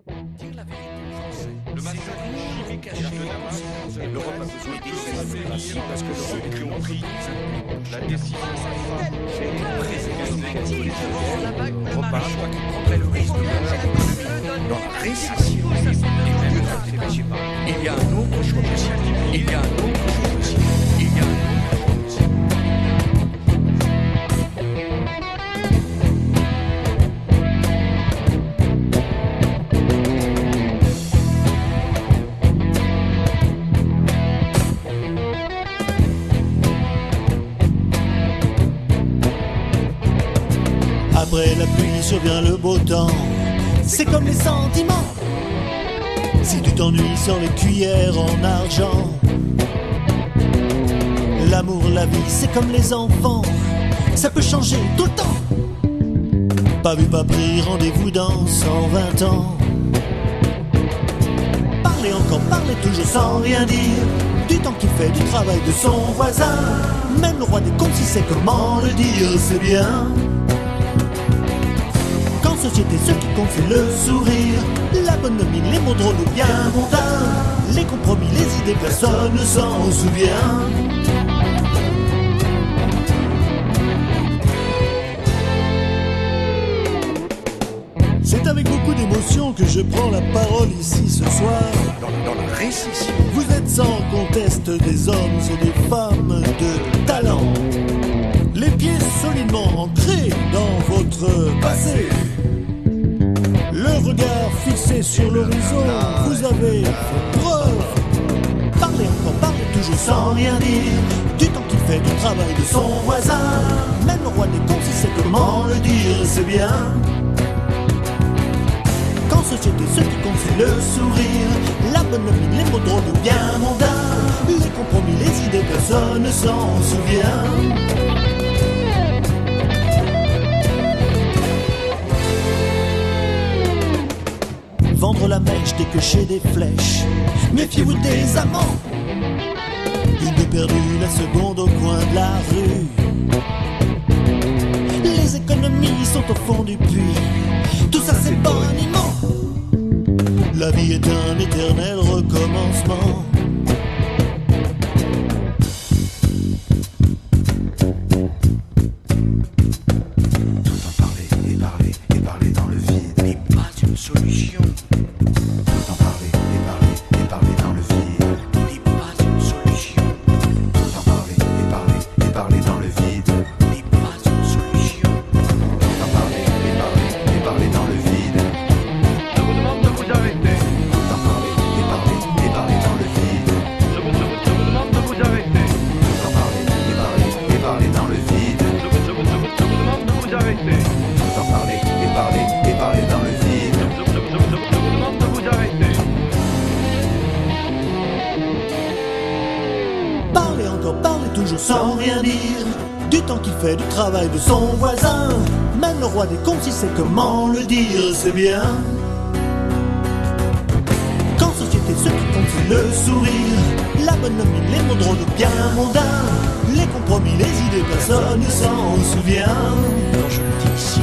Dire la vérité aux gens, c'est Le matin, chimie cachée. l'Europe a besoin de démocratie parce que l'Europe est une pris la décision la vague repart. un choix qui prendrait le risque de l'économie dans la récession et mieux protéger par. Il y a un autre choix possible. Il y a un autre choix possible. Il y a un autre choix possible. Après la pluie survient le beau temps. C'est comme les sentiments. Si tu t'ennuies sur les cuillères en argent. L'amour, la vie, c'est comme les enfants. Ça peut changer tout le temps. Pas vu, pas pris, rendez-vous dans 120 ans. Parler encore, parler toujours sans rien dire. Du temps qu'il fait du travail de son voisin. Même le roi des comptes, si c'est comment le dire, c'est bien. Société, ce qui compte c'est le sourire, la bonhomie, les mots drôles ou bien mondains, les compromis, les idées, personne ne s'en souvient. C'est avec beaucoup d'émotion que je prends la parole ici ce soir. Dans la récession. Vous êtes sans conteste des hommes et des femmes de talent, les pieds solidement ancrés dans votre passé. Le regard fixé sur l'horizon, vous avez fait preuve. Parlez encore, parlez toujours sans rien dire. Du temps qu'il fait du travail de son voisin. Même le roi des comptes, si c'est comment le dire, c'est bien. Qu'en société, ce qui compte c'est le sourire, la bonhomie, les mots drôles ou bien mondains, les compromis, les idées, personne ne s'en souvient. Vendre la mèche, décocher des flèches. Méfiez-vous des amants. Une de perdue, la seconde au coin de la rue. Les économies sont au fond du puits. Tout ça c'est boniment. La vie est un éternel recommencement. Tout en parler et parler et parler dans le vide n'est pas une solution. Tout en parler et parler et parler dans le vide n'est pas une solution. Tout en parler et parler et parler dans le vide n'est pas une solution. Tout en parler et parler et parler dans le vide. Je vous demande de vous arrêter. Tout en parler et parler et parler dans le vide. Je vous demande de vous arrêter. Tout en parler et parler et parler dans le vide. Je vous demande de vous arrêter. Tout en parler et parler et parler dans le vide. Je vous demande de vous arrêter. Parlez encore, parlez toujours sans rien dire. Du temps qu'il fait du travail de son voisin. Même le roi des comptes, si c'est comment le dire, c'est bien. Qu'en société, ce qui compte c'est le sourire, la bonhomie, les mots drôles ou bien mondains, les compromis, les idées, personne ne s'en souvient. Alors je le dis ici